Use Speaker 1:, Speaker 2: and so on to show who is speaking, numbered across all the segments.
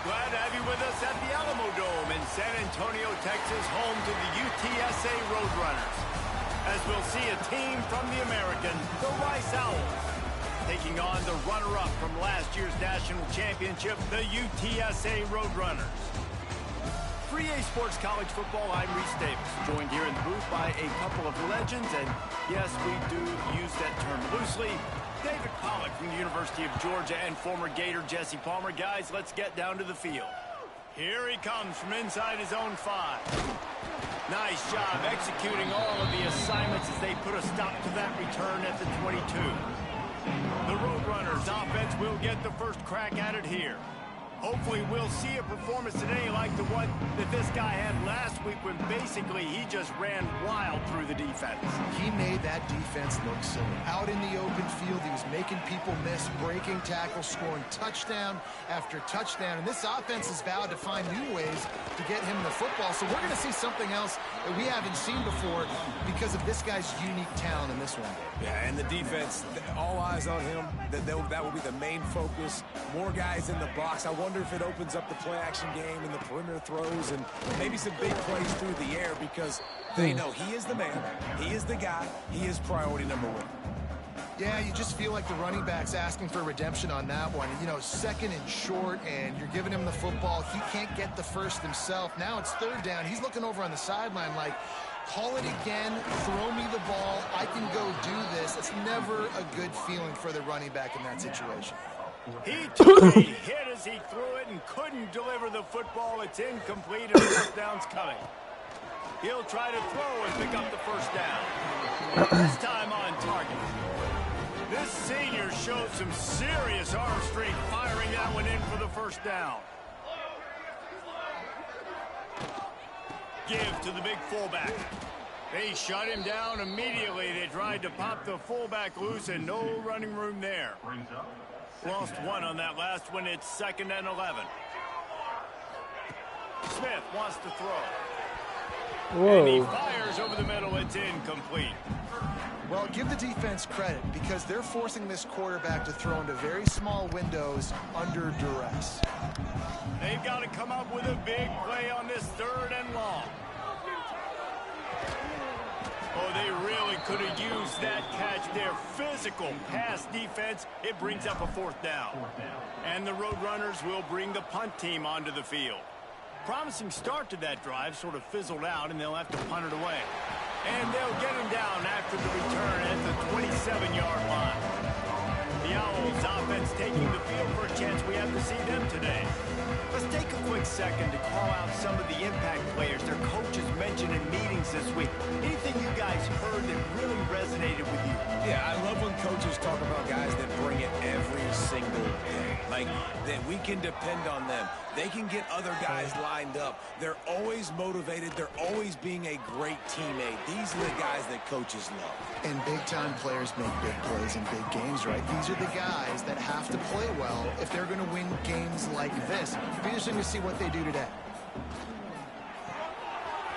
Speaker 1: Glad to have you with us at the Alamo Dome in San Antonio, Texas, home to the UTSA Roadrunners. As we'll see a team from the American, the Rice Owls, taking on the runner-up from last year's national championship, the UTSA Roadrunners. 3A Sports College Football, I'm Reese Davis, joined here in the booth by a couple of legends, and yes, we do use that term loosely. David Pollack from the University of Georgia and former Gator Jesse Palmer. Guys, let's get down to the field. Here he comes from inside his own 5. Nice job executing all of the assignments as they put a stop to that return at the 22. The Roadrunners offense will get the first crack at it here. Hopefully we'll see a performance today like the one that this guy had last week when basically he just ran wild through the defense.
Speaker 2: He made that defense look silly. Out in the open field, he was making people miss, breaking tackles, scoring touchdown after touchdown. And this offense has vowed to find new ways to get him the football. So we're going to see something else that we haven't seen before because of this guy's unique talent in this one.
Speaker 3: Yeah, and the defense, all eyes on him. That will be the main focus. More guys in the box. I wonder if it opens up the play-action game and the perimeter throws and maybe some big plays through the air because they know he is the man, he is the guy, he is priority number 1.
Speaker 2: Yeah, you just feel like the running back's asking for redemption on that one. You know, second and short, and you're giving him the football. He can't get the first himself. Now it's third down. He's looking over on the sideline like, call it again, throw me the ball, I can go do this. It's never a good feeling for the running back in that situation.
Speaker 1: He took a hit as he threw it and couldn't deliver the football. It's incomplete and first down's coming. He'll try to throw and pick up the first down. This time on target. This senior showed some serious arm strength firing that one in for the first down. Give to the big fullback. They shut him down immediately. They tried to pop the fullback loose and no running room there. Lost one on that last one. It's 2nd and 11. Smith wants to throw.
Speaker 4: Whoa.
Speaker 1: And he fires over the middle. It's incomplete.
Speaker 2: Well, give the defense credit because they're forcing this quarterback to throw into very small windows under duress.
Speaker 1: They've got to come up with a big play on this 3rd and long. Oh, they really could have used that catch. Their physical pass defense, it brings up a 4th down. And the Roadrunners will bring the punt team onto the field. Promising start to that drive sort of fizzled out, and they'll have to punt it away. And they'll get him down after the return at the 27-yard line. The Owls offense taking the field for a chance we have to see them today. Let's take a quick second to call out some of the impact players their coaches mentioned in meetings this week. Anything you guys heard that really resonated with you?
Speaker 3: Yeah, I love when coaches talk about guys that bring it every single day. Like, that we can depend on them. They can get other guys lined up. They're always motivated. They're always being a great teammate. These are the guys that coaches love.
Speaker 2: And big-time players make big plays in big games, right? These are the guys that have to play well if they're going to win games like this. It'll be interesting to see what they do today.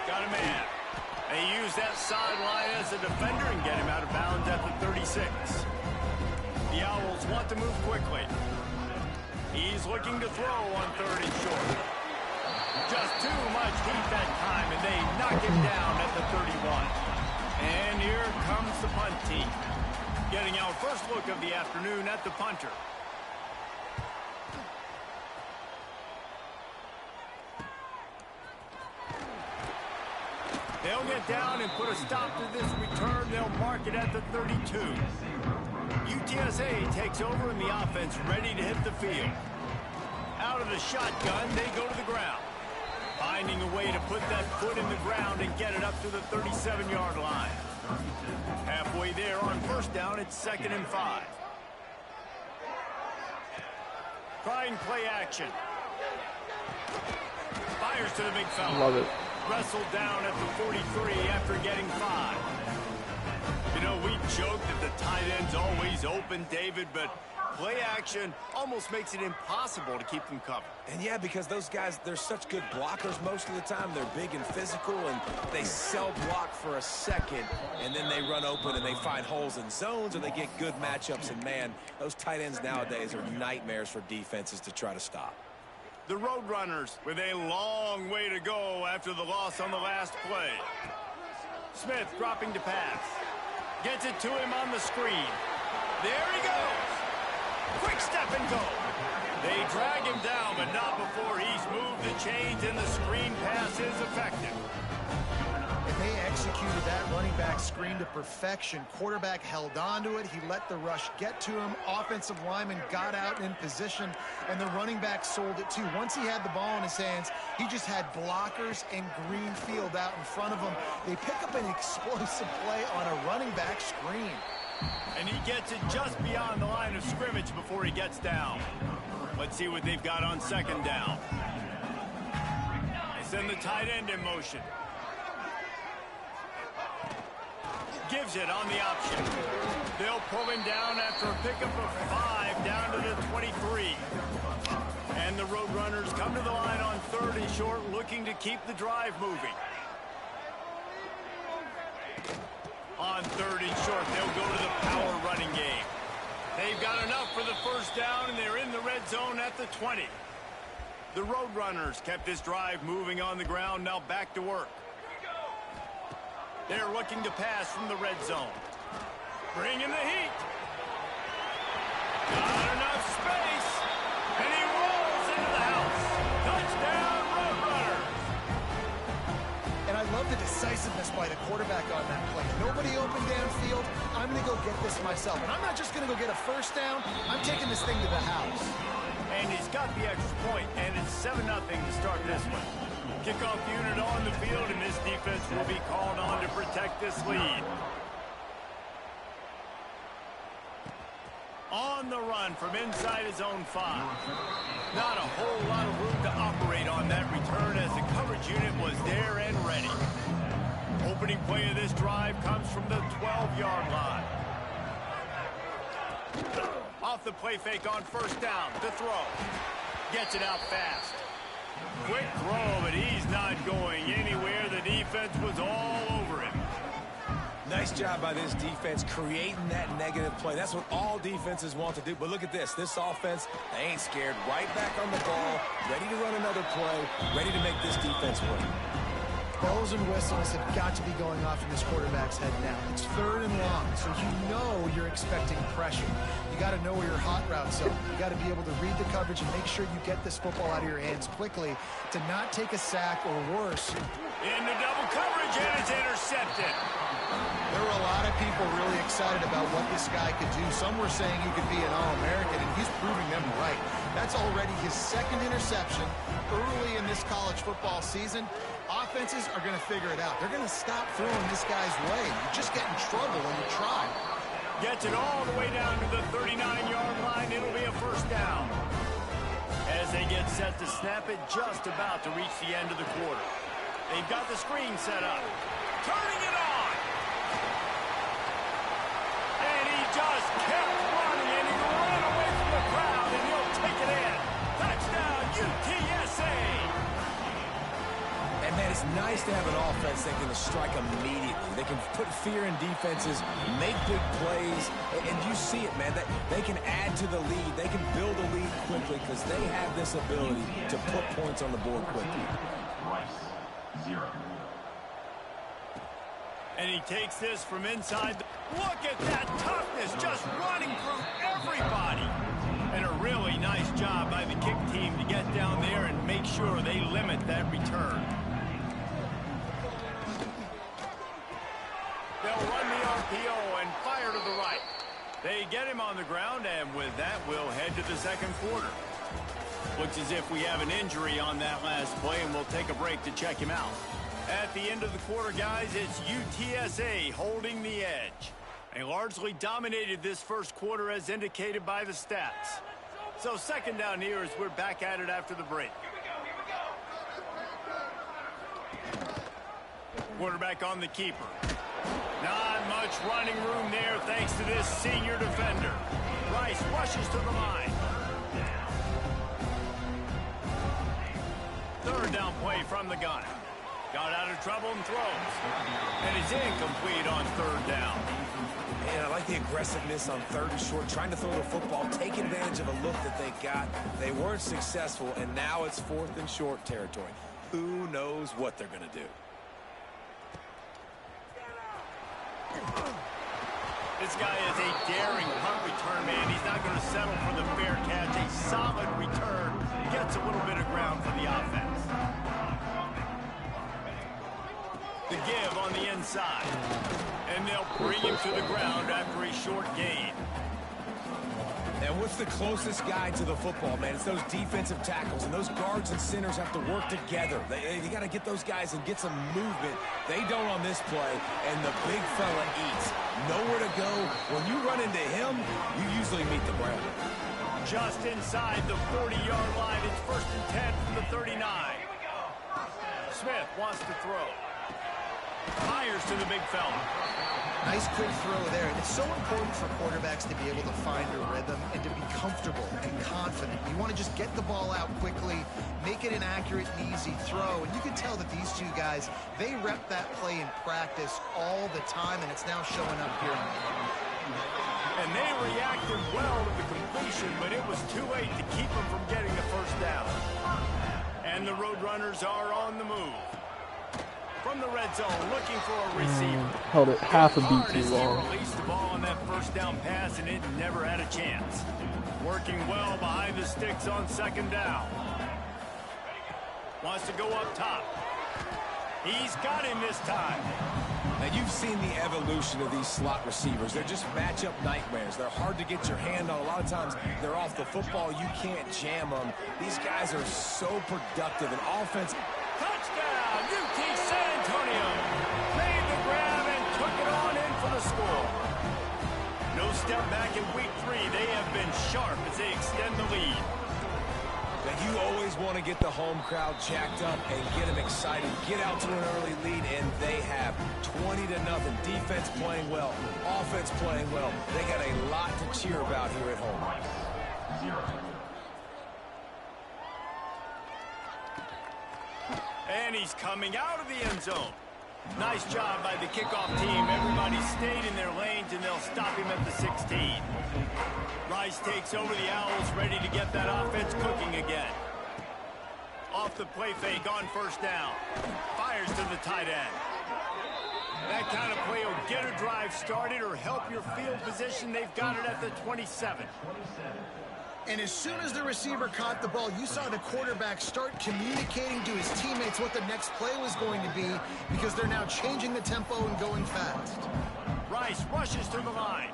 Speaker 1: Got a man. They use that sideline as a defender and get him out of bounds at the 36. The Owls want to move quickly. He's looking to throw on 3rd and short. Just too much heat that time, and they knock him down at the 31. And here comes the punt team. Getting our first look of the afternoon at the punter. They'll get down and put a stop to this return. They'll mark it at the 32. UTSA takes over in the offense, ready to hit the field. Out of the shotgun, they go to the ground. Finding a way to put that foot in the ground and get it up to the 37-yard line. Halfway there on first down, it's 2nd and 5. Trying play action. Fires to the big fella.
Speaker 4: Love it.
Speaker 1: Wrestled down at the 43 after getting 5. You know, we joke that the tight end's always open, David, but play action almost makes it impossible to keep them covered.
Speaker 3: And yeah, because those guys, they're such good blockers most of the time. They're big and physical, and they sell block for a second, and then they run open and they find holes in zones, or they get good matchups. And man, those tight ends nowadays are nightmares for defenses to try to stop.
Speaker 1: The Roadrunners with a long way to go after the loss on the last play. Smith dropping to pass. Gets it to him on the screen. There he goes. Quick step and go. They drag him down, but not before he's moved the chains, and the screen pass is effective.
Speaker 2: And they executed that running back screen to perfection. Quarterback held on to it. He let the rush get to him. Offensive lineman got out in position, and the running back sold it too. Once he had the ball in his hands, he just had blockers and green field out in front of him. They pick up an explosive play on a running back screen.
Speaker 1: And he gets it just beyond the line of scrimmage before he gets down. Let's see what they've got on second down. They send the tight end in motion. Gives it on the option. They'll pull him down after a pickup of 5 down to the 23. And the Roadrunners come to the line on 3rd and short, looking to keep the drive moving. On 3rd and short, they'll go to the power running game. They've got enough for the first down, and they're in the red zone at the 20. The Roadrunners kept this drive moving on the ground, now back to work. They're looking to pass from the red zone. Bring in the heat. Not enough space. And he rolls into the house. Touchdown, Roadrunners.
Speaker 2: And I love the decisiveness by the quarterback on that play. Nobody open downfield. I'm going to go get this myself. And I'm not just going to go get a first down. I'm taking this thing to the house.
Speaker 1: And he's got the extra point, and it's 7-0 to start this one. Kickoff unit on the field, and this defense will be called on to protect this lead. On the run from inside his own 5. Not a whole lot of room to operate on that return as the coverage unit was there and ready. Opening play of this drive comes from the 12-yard line. Off the play fake on first down. The throw. Gets it out fast. Quick throw, but he's not going anywhere. The defense was all over him.
Speaker 3: Nice job by this defense creating that negative play. That's what all defenses want to do. But look at this. This offense, they ain't scared. Right back on the ball, ready to run another play, ready to make this defense work.
Speaker 2: Bells and whistles have got to be going off in this quarterback's head now. It's 3rd and long, so you know you're expecting pressure. You got to know where your hot routes are. You got to be able to read the coverage and make sure you get this football out of your hands quickly to not take a sack or worse.
Speaker 1: Into double coverage, and it's intercepted.
Speaker 2: There were a lot of people really excited about what this guy could do. Some were saying he could be an All-American, and he's proving them right. That's already his 2nd interception early in this college football season. Offenses are going to figure it out. They're going to stop throwing this guy's way. You just get in trouble when you try.
Speaker 1: Gets it all the way down to the 39-yard line. It'll be a first down. As they get set to snap it, just about to reach the end of the quarter. They've got the screen set up. Turning it on. And he just kept running, and he ran away from the crowd, and he'll take it in. Touchdown, UTSA.
Speaker 3: And, man, it's nice to have an offense that can strike immediately. They can put fear in defenses, make big plays, and you see it, man. That they can add to the lead. They can build a lead quickly because they have this ability to put points on the board quickly.
Speaker 4: Rice, 0.
Speaker 1: And he takes this from inside. Look at that toughness, just running through everybody. And a really nice job by the kick team to get down there and make sure they limit that return. They'll run the RPO and fire to the right. They get him on the ground, and with that, we'll head to the second quarter. Looks as if we have an injury on that last play, and we'll take a break to check him out. At the end of the quarter, guys, it's UTSA holding the edge. They largely dominated this first quarter as indicated by the stats. So second down here as we're back at it after the break. Quarterback on the keeper. Not much running room there thanks to this senior defender. Rice rushes to the line. Third down play from the gun. Got out of trouble and throws. And it's incomplete on third down.
Speaker 3: And I like the aggressiveness on 3rd and short, trying to throw the football, take advantage of a look that they got. They weren't successful, and now it's 4th and short territory. Who knows what they're going to do?
Speaker 1: This guy is a daring punt return man. He's not going to settle for the fair catch. A solid return. Gets a little bit of ground for the offense. The give on the inside. And they'll bring him to the ground after a short gain.
Speaker 3: And what's the closest guy to the football, man? It's those defensive tackles, and those guards and centers have to work together. They got to get those guys and get some movement. They don't on this play, and the big fella eats. Nowhere to go. When you run into him, you usually meet the ground.
Speaker 1: Just inside the 40-yard line. It's 1st and 10 from the 39. Smith wants to throw. Fires to the big fella.
Speaker 2: Nice quick throw there. It's so important for quarterbacks to be able to find a rhythm and to be comfortable and confident. You want to just get the ball out quickly, make it an accurate and easy throw. And you can tell that these two guys, they rep that play in practice all the time, and it's now showing up here.
Speaker 1: And they reacted well to the completion, but it was too late to keep them from getting the first down. And the Roadrunners are on the move. From the red zone, looking for a receiver.
Speaker 5: Held it half a beat too
Speaker 1: He
Speaker 5: long.
Speaker 1: released the ball on that first down pass, and it never had a chance. Working well behind the sticks on 2nd down. Wants to go up top. He's got him this time.
Speaker 3: Now, you've seen the evolution of these slot receivers. They're just matchup nightmares. They're hard to get your hand on. A lot of times, they're off the football. You can't jam them. These guys are so productive. And offense...
Speaker 1: Touchdown, UT San Antonio. Made the grab and took it on in for the score. No step back in week 3. They have been sharp as they extend the lead.
Speaker 3: Now, you always want to get the home crowd jacked up and get them excited. Get out to an early lead, and they have 20-0. Defense playing well. Offense playing well. They got a lot to cheer about here at home.
Speaker 4: 0.
Speaker 1: And he's coming out of the end zone. Nice job by the kickoff team. Everybody stayed in their lanes, and they'll stop him at the 16. Rice takes over the Owls, ready to get that offense cooking again. Off the play fake on 1st down. Fires to the tight end. That kind of play will get a drive started or help your field position. They've got it at the 27.
Speaker 2: And as soon as the receiver caught the ball, you saw the quarterback start communicating to his teammates what the next play was going to be, because they're now changing the tempo and going fast.
Speaker 1: Rice rushes to the line.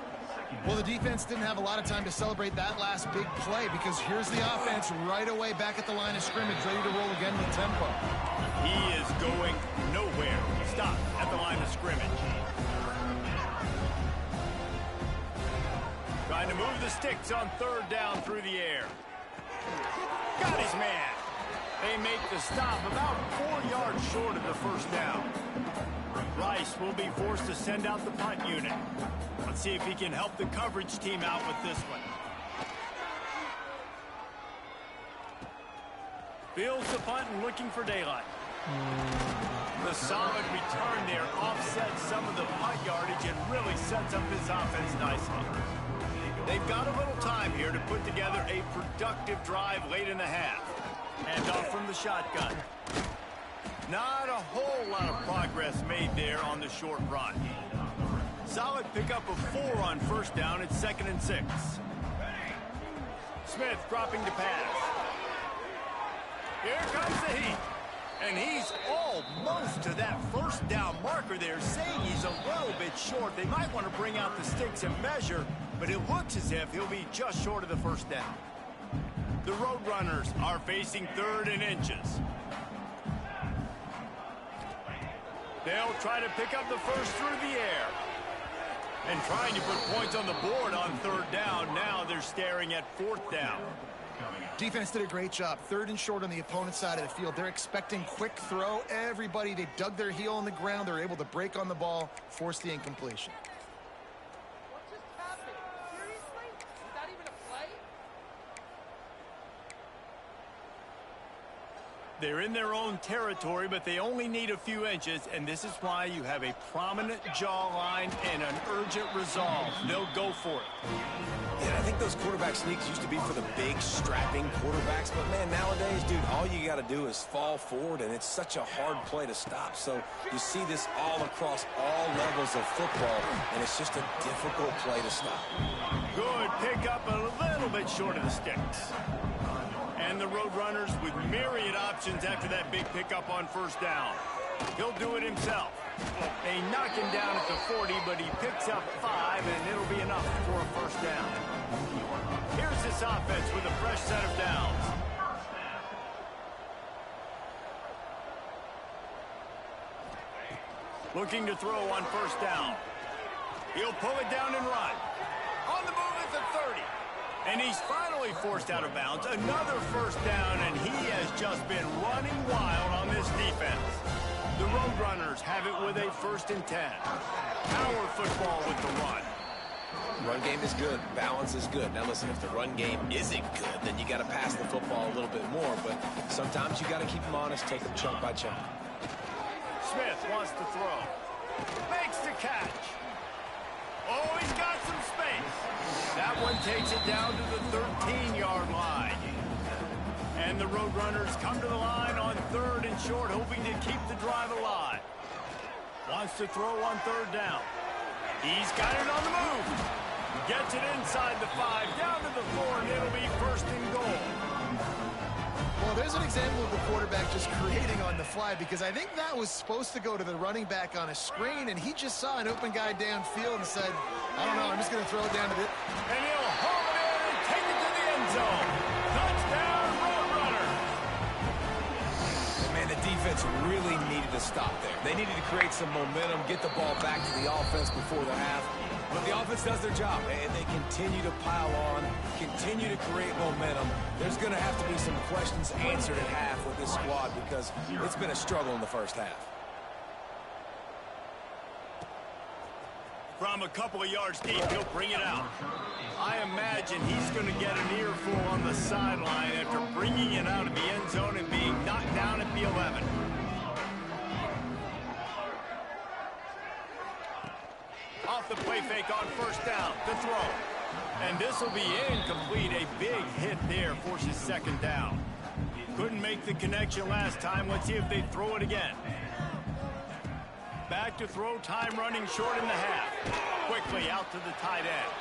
Speaker 2: Well, the defense didn't have a lot of time to celebrate that last big play, because here's the offense right away back at the line of scrimmage, ready to roll again with tempo.
Speaker 1: He is going nowhere. Stop at the line of scrimmage. Trying to move the sticks on 3rd down through the air. Got his man. They make the stop about 4 yards short of the 1st down. Rice will be forced to send out the punt unit. Let's see if he can help the coverage team out with this one. Fields the punt and looking for daylight. The solid return there offsets some of the punt yardage and really sets up this offense nicely. They've got a little time here to put together a productive drive late in the half. And off from the shotgun. Not a whole lot of progress made there on the short run. Solid pickup of 4 on 1st down. It's 2nd and 6. Smith dropping to pass. Here comes the heat. And he's almost to that 1st down marker there, saying he's a little bit short. They might want to bring out the sticks and measure, but it looks as if he'll be just short of the 1st down. The Roadrunners are facing 3rd and inches. They'll try to pick up the first through the air. And trying to put points on the board on 3rd down. Now they're staring at 4th down.
Speaker 2: Defense did a great job. 3rd and short on the opponent's side of the field. They're expecting quick throw. Everybody, they dug their heel on the ground. They're able to break on the ball, force the incompletion.
Speaker 6: What just happened? Seriously? Is that even a play?
Speaker 1: They're in their own territory, but they only need a few inches, and this is why you have a prominent jawline and an urgent resolve. They'll go for it.
Speaker 3: Yeah, I think those quarterback sneaks used to be for the big, strapping quarterbacks, but man, nowadays, dude, all you got to do is fall forward, and it's such a hard play to stop. So you see this all across all levels of football, and it's just a difficult play to stop.
Speaker 1: Good pickup, a little bit short of the sticks. And the Roadrunners with myriad options after that big pickup on first down. He'll do it himself. They knock him down at the 40, but he picks up 5, and it'll be enough for a first down. Here's this offense with a fresh set of downs. Looking to throw on first down. He'll pull it down and run. On the move at the 30. And he's finally forced out of bounds. Another first down, and he has just been running wild on this defense. The Roadrunners have it with a 1st and 10. Power football with the run.
Speaker 3: Run game is good. Balance is good. Now, listen, if the run game isn't good, then you got to pass the football a little bit more. But sometimes you got to keep them honest, take them chunk by chunk.
Speaker 1: Smith wants to throw. Makes the catch. Oh, he's got some space. That one takes it down to the 13-yard line. And the Roadrunners come to the line on 3rd and short, hoping to keep the drive alive. Wants to throw on 3rd down. He's got it on the move. Gets it inside the 5, down to the 4, and it'll be 1st and goal.
Speaker 2: Well, there's an example of the quarterback just creating on the fly, because I think that was supposed to go to the running back on a screen, and he just saw an open guy downfield and said, I don't know, I'm just going to throw it down to this.
Speaker 1: And he'll haul it in and take it to the end zone. Touchdown, Roadrunner.
Speaker 3: Man, the defense really needed to stop there. They needed to create some momentum, get the ball back to the offense before the half. But the offense does their job, and they continue to pile on, continue to create momentum. There's going to have to be some questions answered at half with this squad, because it's been a struggle in the first half.
Speaker 1: From a couple of yards deep, he'll bring it out. I imagine he's going to get an earful on the sideline after bringing it out of the end zone and being knocked down at the 11. Off the play fake on first down, to throw. And this will be incomplete. A big hit there forces 2nd down. Couldn't make the connection last time. Let's see if they throw it again. Back to throw, time running short in the half. Quickly out to the tight end.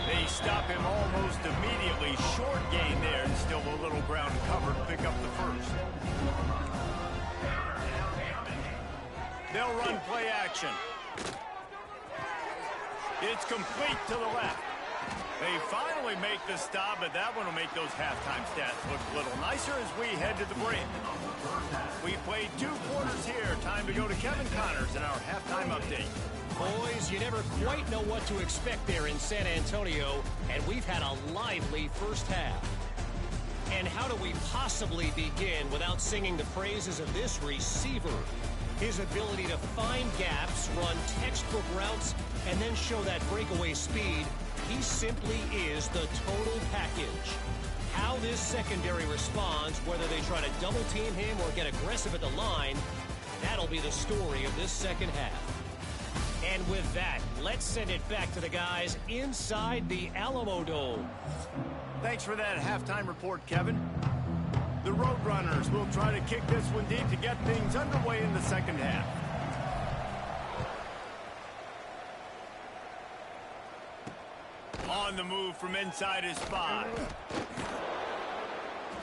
Speaker 1: They stop him almost immediately. Short gain there, and still a little ground covered to pick up the 1st. They'll run play action. It's complete to the left. They finally make the stop, but that one will make those halftime stats look a little nicer as we head to the break. We played 2 quarters here. Time to go to Kevin Connors in our halftime update.
Speaker 5: Boys, you never quite know what to expect there in San Antonio, and we've had a lively first half. And how do we possibly begin without singing the praises of this receiver? His ability to find gaps, run textbook routes, and then show that breakaway speed. He simply is the total package. How this secondary responds, whether they try to double team him or get aggressive at the line, that'll be the story of this second half. And with that, let's send it back to the guys inside the Alamo Dome.
Speaker 1: Thanks for that halftime report, Kevin. The Roadrunners will try to kick this one deep to get things underway in the second half. On the move from inside his 5.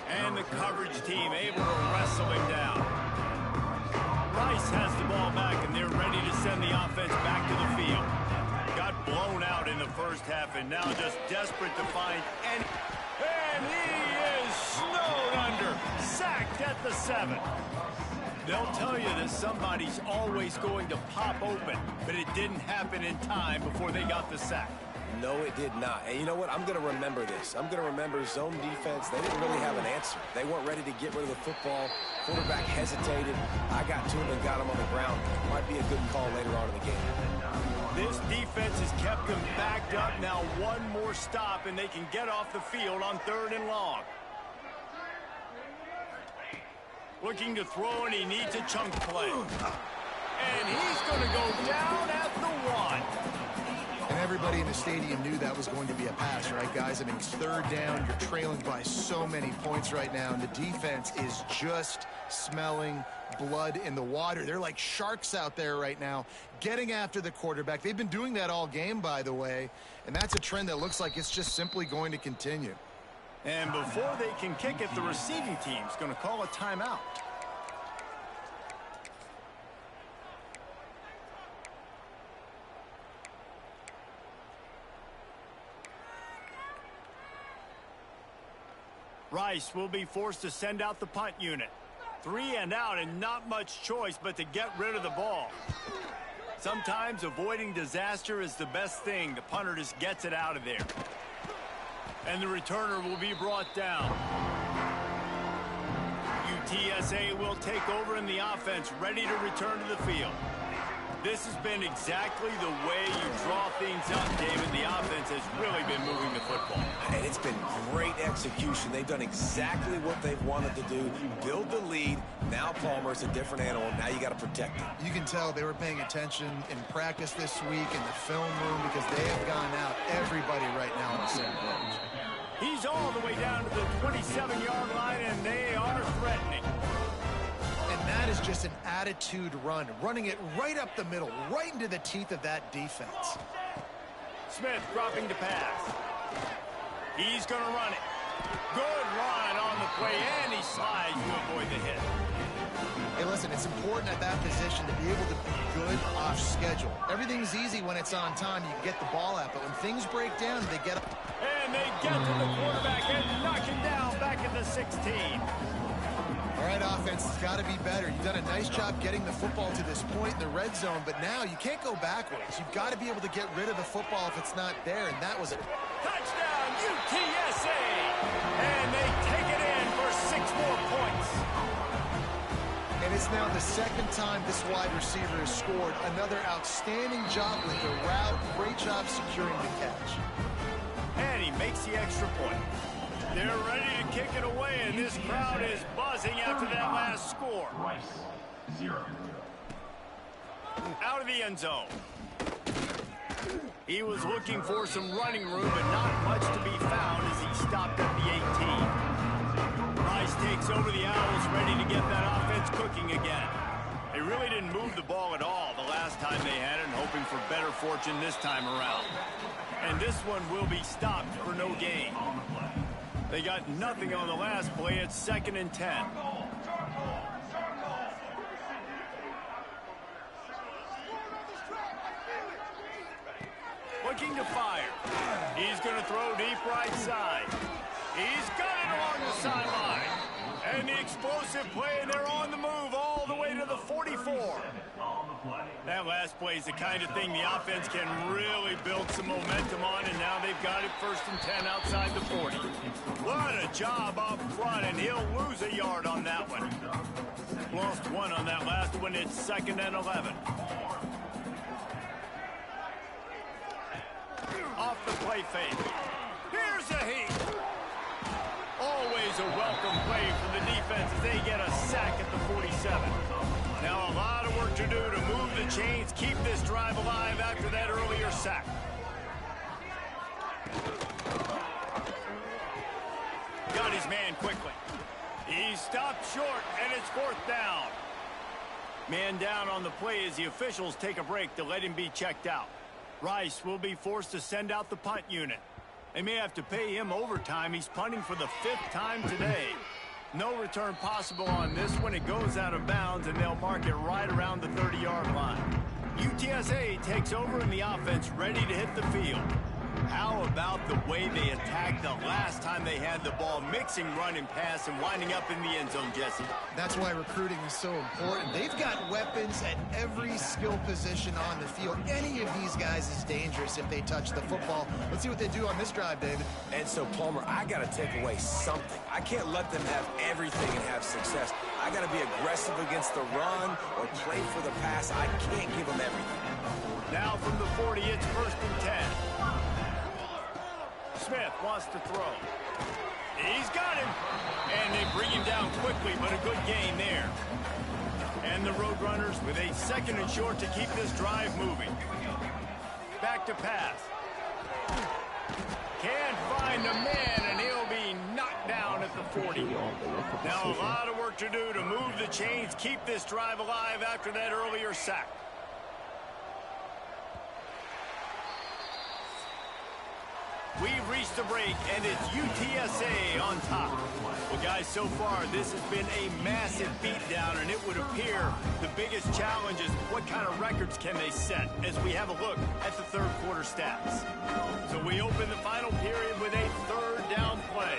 Speaker 1: And the coverage team able to wrestle him down. Rice has the ball back, and they're ready to send the offense back to the field. Got blown out in the first half, and now just desperate to find any... And he is snowed under. Sacked at the 7. They'll tell you that somebody's always going to pop open, but it didn't happen in time before they got the sack.
Speaker 3: No, it did not. And you know what? I'm going to remember this. I'm going to remember zone defense. They didn't really have an answer. They weren't ready to get rid of the football. Quarterback hesitated. I got to him and got him on the ground. Might be a good call later on in the game.
Speaker 1: This defense has kept them backed up. Now one more stop, and they can get off the field on 3rd and long. Looking to throw, and he needs a chunk play. And he's going to go down at the 1.
Speaker 2: And everybody in the stadium knew that was going to be a pass, right, guys? I mean, it's third down. You're trailing by so many points right now, and the defense is just smelling blood in the water. They're like sharks out there right now, getting after the quarterback. They've been doing that all game, by the way, and that's a trend that looks like it's just simply going to continue.
Speaker 1: And before they can kick it, the receiving team's going to call a timeout. Rice will be forced to send out the punt unit. 3 and out, and not much choice but to get rid of the ball. Sometimes avoiding disaster is the best thing. The punter just gets it out of there. And the returner will be brought down. UTSA will take over in the offense, ready to return to the field. This has been exactly the way you draw things up, David. The offense has really been moving the football.
Speaker 3: And it's been great execution. They've done exactly what they've wanted to do. Build the lead. Now Palmer's a different animal. Now you got to protect him.
Speaker 2: You can tell they were paying attention in practice this week in the film room because they have gone out everybody right now on the same page.
Speaker 1: He's all the way down to the 27-yard line, and they are threatening.
Speaker 2: And that is just an attitude run, running it right up the middle, right into the teeth of that defense.
Speaker 1: Smith dropping to pass. He's going to run it. Good run on the play, and he slides to avoid the hit.
Speaker 2: Hey, listen, it's important at that position to be able to be good off schedule. Everything's easy when it's on time. You can get the ball out, but when things break down, they get up.
Speaker 1: And they get to the quarterback and knock him down back at the 16.
Speaker 2: All right, offense has got to be better. You've done a nice job getting the football to this point in the red zone, but now you can't go backwards. You've got to be able to get rid of the football if it's not there, and that was a
Speaker 1: touchdown, UTSA! And they take it in for 6 more points.
Speaker 2: And it's now the second time this wide receiver has scored. Another outstanding job with the route. Great job securing the catch.
Speaker 1: And he makes the extra point. They're ready to kick it away, and this crowd is buzzing after that last score.
Speaker 4: Rice, 0.
Speaker 1: Out of the end zone. He was looking for some running room, but not much to be found as he stopped at the 18. Rice takes over the Owls, ready to get that offense cooking again. They really didn't move the ball at all the last time they had it, hoping for better fortune this time around. And this one will be stopped for no gain. They got nothing on the last play. It's 2nd and 10. Looking to fire. He's going to throw deep right side. He's got it along the sideline. And the explosive play, and they're on the move all the way to the 44. That last play is the kind of thing the offense can really build some momentum on, and now they've got it 1st and 10 outside the 40. What a job up front, and he'll lose a yard on that one. Lost 1 on that last one. It's 2nd and 11. Off the play fake. Here's a heat. Always a welcome play for the defense as they get a sack at the 47. Now a lot of work to do to move the chains, keep this drive alive after that earlier sack. Got his man quickly. He stopped short, and it's 4th down. Man down on the play as the officials take a break to let him be checked out. Rice will be forced to send out the punt unit. They may have to pay him overtime. He's punting for the 5th time today. No return possible on this one. It goes out of bounds, and they'll mark it right around the 30-yard line. UTSA takes over in the offense, ready to hit the field. How about the way they attacked the last time they had the ball, mixing run and pass and winding up in the end zone, Jesse?
Speaker 2: That's why recruiting is so important. They've got weapons at every skill position on the field. Any of these guys is dangerous if they touch the football. Let's see what they do on this drive, David.
Speaker 3: And so, Palmer, I got to take away something. I can't let them have everything and have success. I got to be aggressive against the run or play for the pass. I can't give them everything.
Speaker 1: Now from the 40, it's 1st and 10. Smith wants to throw. He's got him. And they bring him down quickly, but a good gain there. And the Roadrunners with a 2nd and short to keep this drive moving. Back to pass. Can't find the man, and he'll be knocked down at the 40. Now a lot of work to do to move the chains, keep this drive alive after that earlier sack. We've reached the break, and it's UTSA on top. Well, guys, so far, this has been a massive beatdown, and it would appear the biggest challenge is what kind of records can they set as we have a look at the third quarter stats. So we open the final period with a 3rd down play.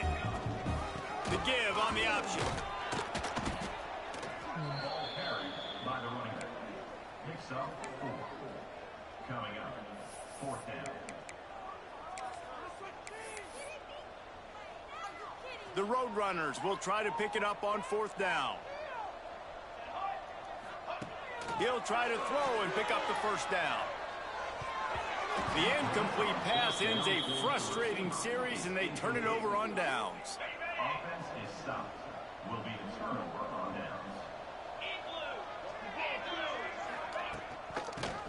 Speaker 1: The give on the option.
Speaker 4: Ball carried by the running back. Picks up 4. Coming up, 4th down.
Speaker 1: The Roadrunners will try to pick it up on 4th down. He'll try to throw and pick up the 1st down. The incomplete pass ends a frustrating series, and they turn it over on downs.
Speaker 4: Offense is stopped. Will be the turnover on downs.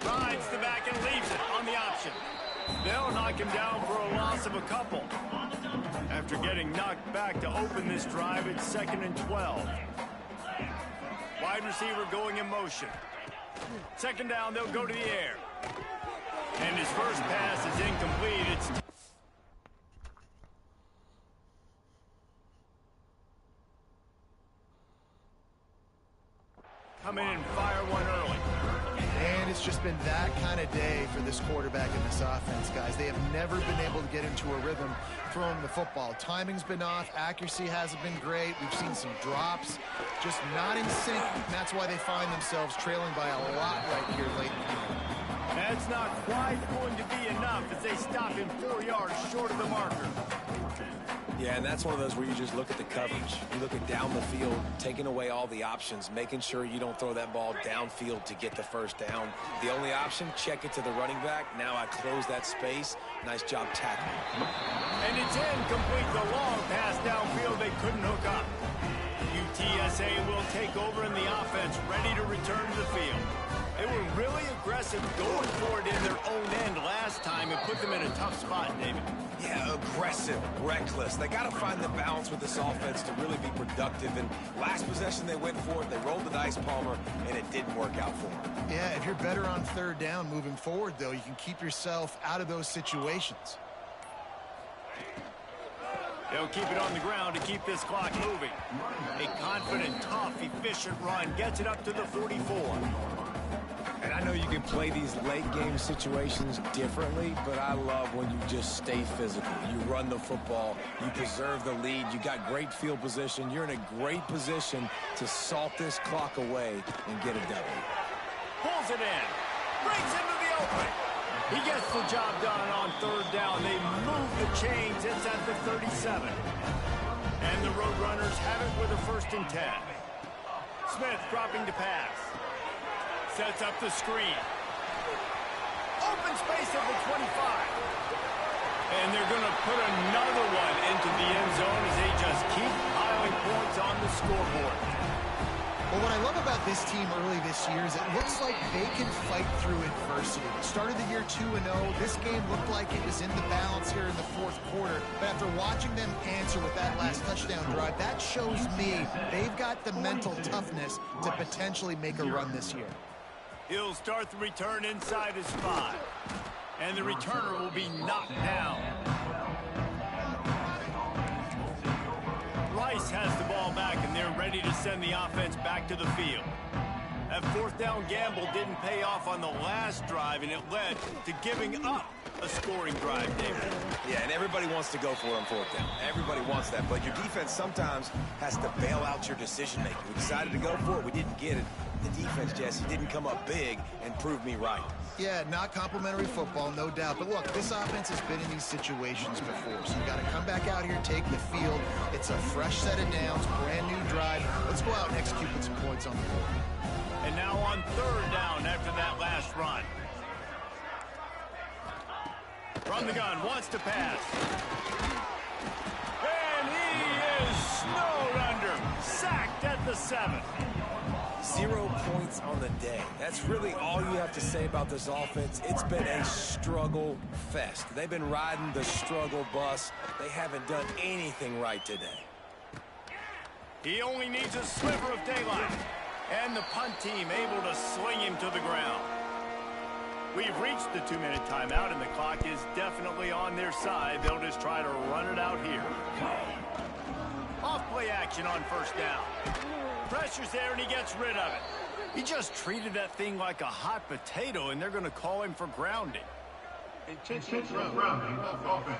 Speaker 1: Rides the back and leaves it on the option. They'll knock him down for a loss of a couple. After getting knocked back to open this drive, it's 2nd and 12. Wide receiver going in motion. 2nd down, they'll go to the air. And his first pass is incomplete. It's come in and fire one early.
Speaker 2: And it's just been that kind of day for this quarterback and this offense, guys. They have never been able to get into a rhythm throwing the football. Timing's been off. Accuracy hasn't been great. We've seen some drops. Just not in sync. And that's why they find themselves trailing by a lot right here late in the game.
Speaker 1: That's not quite going to be enough as they stop him 4 yards short of the marker.
Speaker 3: Yeah, and that's one of those where you just look at the coverage. You look at down the field, taking away all the options, making sure you don't throw that ball downfield to get the 1st down. The only option, check it to the running back. Now I close that space. Nice job tackling.
Speaker 1: And it's incomplete. The long pass downfield they couldn't hook up. UTSA will take over in the offense, ready to return to the field. They were really aggressive going for it in their own end last time and put them in a tough spot, David.
Speaker 3: Yeah, aggressive, reckless. They got to find the balance with this offense to really be productive. And last possession they went for it, they rolled the dice, Palmer, and it didn't work out for them.
Speaker 2: Yeah, if you're better on 3rd down moving forward, though, you can keep yourself out of those situations.
Speaker 1: They'll keep it on the ground to keep this clock moving. A confident, tough, efficient run gets it up to the 44.
Speaker 3: And I know you can play these late-game situations differently, but I love when you just stay physical. You run the football, you preserve the lead, you got great field position. You're in a great position to salt this clock away and get a W.
Speaker 1: Pulls it in. Brings into the open. He gets the job done on 3rd down. They move the chains. It's at the 37. And the Roadrunners have it with a 1st and 10. Smith dropping to pass. Sets up the screen. Open space at the 25. And they're going to put another one into the end zone as they just keep piling points on the scoreboard.
Speaker 2: Well, what I love about this team early this year is it looks like they can fight through adversity. Started the year 2-0. This game looked like it was in the balance here in the 4th quarter. But after watching them answer with that last touchdown drive, that shows me they've got the mental toughness to potentially make a run this year.
Speaker 1: He'll start the return inside his 5. And the returner will be knocked down. Rice has the ball back, and they're ready to send the offense back to the field. That 4th down gamble didn't pay off on the last drive, and it led to giving up a scoring drive, David.
Speaker 3: Yeah, and everybody wants to go for it on 4th down. Everybody wants that, but your defense sometimes has to bail out your decision-making. We decided to go for it. We didn't get it. The defense, Jesse, didn't come up big and prove me right.
Speaker 2: Yeah, not complimentary football, no doubt. But look, this offense has been in these situations before, so you got to come back out here, take the field. It's a fresh set of downs, brand new drive. Let's go out and execute with some points on the board.
Speaker 1: And now on 3rd down after that last run. From the gun, wants to pass. And he stopped at the 7.
Speaker 3: 0 points on the day. That's really all you have to say about this offense. It's been a struggle fest. They've been riding the struggle bus. They haven't done anything right today.
Speaker 1: He only needs a sliver of daylight. And the punt team able to sling him to the ground. We've reached the 2-minute timeout, and the clock is definitely on their side. They'll just try to run it out here. Off-play action on first down. Pressure's there, and he gets rid of it. He just treated that thing like a hot potato, and they're going to call him for grounding.
Speaker 4: Intentional grounding offense.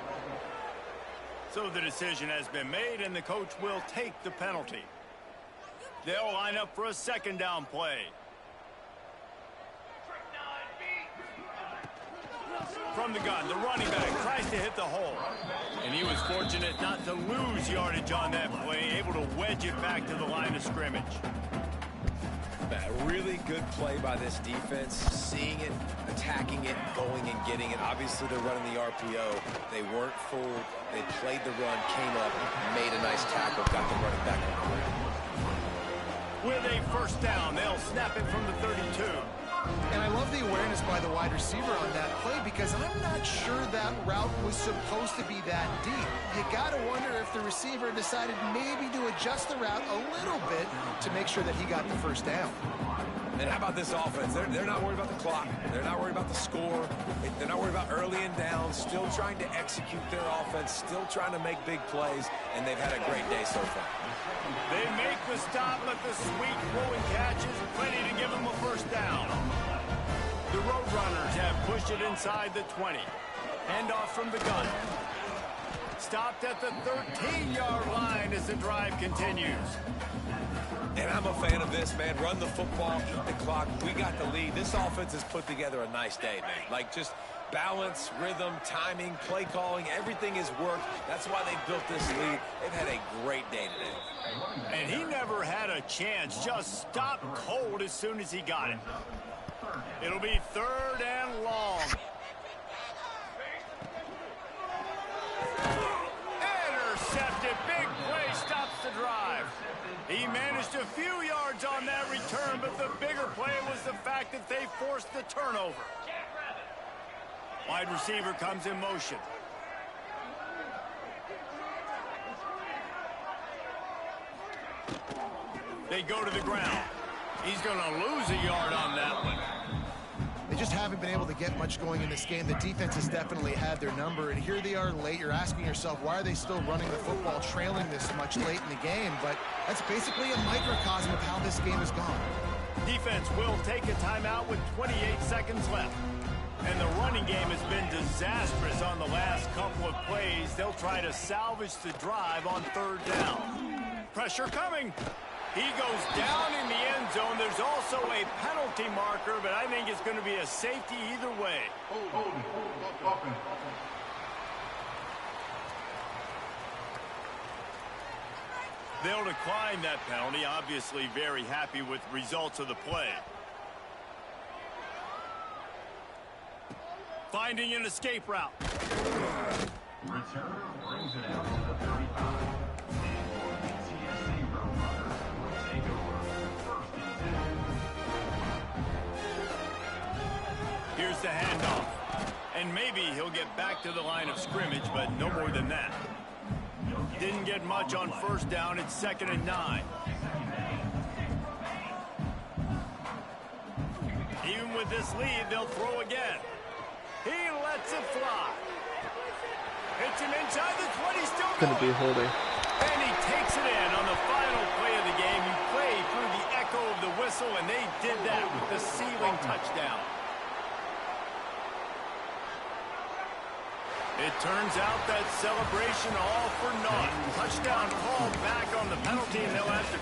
Speaker 1: So the decision has been made, and the coach will take the penalty. They'll line up for a second down play. From the gun, the running back tries to hit the hole. And he was fortunate not to lose yardage on that play, able to wedge it back to the line of scrimmage.
Speaker 3: A really good play by this defense, seeing it, attacking it, going and getting it. Obviously, they're running the RPO. They weren't fooled. They played the run, came up, made a nice tackle, got the running back on the ground.
Speaker 1: With a first down, they'll snap it from the 32.
Speaker 2: And I love the awareness by the wide receiver on that play because I'm not sure that route was supposed to be that deep. You got to wonder if the receiver decided maybe to adjust the route a little bit to make sure that he got the first down.
Speaker 3: And how about this offense? They're not worried about the clock. They're not worried about the score. They're not worried about early and down. Still trying to execute their offense. Still trying to make big plays. And they've had a great day so far.
Speaker 1: They make the stop, but the sweet throwing catch is plenty to give them a first down. The Roadrunners have pushed it inside the 20. Handoff from the gun. Stopped at the 13-yard line as the drive continues.
Speaker 3: And I'm a fan of this, man. Run the football, keep the clock. We got the lead. This offense has put together a nice day, man. Like just balance, rhythm, timing, play calling, everything has worked. That's why they built this lead. They've had a great day today.
Speaker 1: And he never had a chance. Just stopped cold as soon as he got it. It'll be 3rd and long. Intercepted. Big play stops the drive. He managed a few yards on that return, but the bigger play was the fact that they forced the turnover. Wide receiver comes in motion. They go to the ground. He's going to lose a yard on that one.
Speaker 2: They just haven't been able to get much going in this game. The defense has definitely had their number, and here they are late. You're asking yourself, why are they still running the football, trailing this much late in the game? But that's basically a microcosm of how this game has gone.
Speaker 1: Defense will take a timeout with 28 seconds left. And the running game has been disastrous on the last couple of plays. They'll try to salvage the drive on 3rd down. Pressure coming. He goes down in the end zone. There's also a penalty marker, but I think it's going to be a safety either way. They'll decline that penalty, obviously very happy with results of the play. Finding an escape route.
Speaker 4: Return brings it out to the 35. UTSA Roadrunners will take over 1st and 10.
Speaker 1: Here's the handoff. And maybe he'll get back to the line of scrimmage, but no more than that. Didn't get much on 1st down. It's 2nd and 9. Even with this lead, they'll throw again. He lets it fly. Hits him inside the 20. Still
Speaker 7: going to be holding.
Speaker 1: And he takes it in on the final play of the game. You play through the echo of the whistle, and they did that with the ceiling touchdown. It turns out that celebration all for naught. Touchdown called back on the penalty, and they'll have to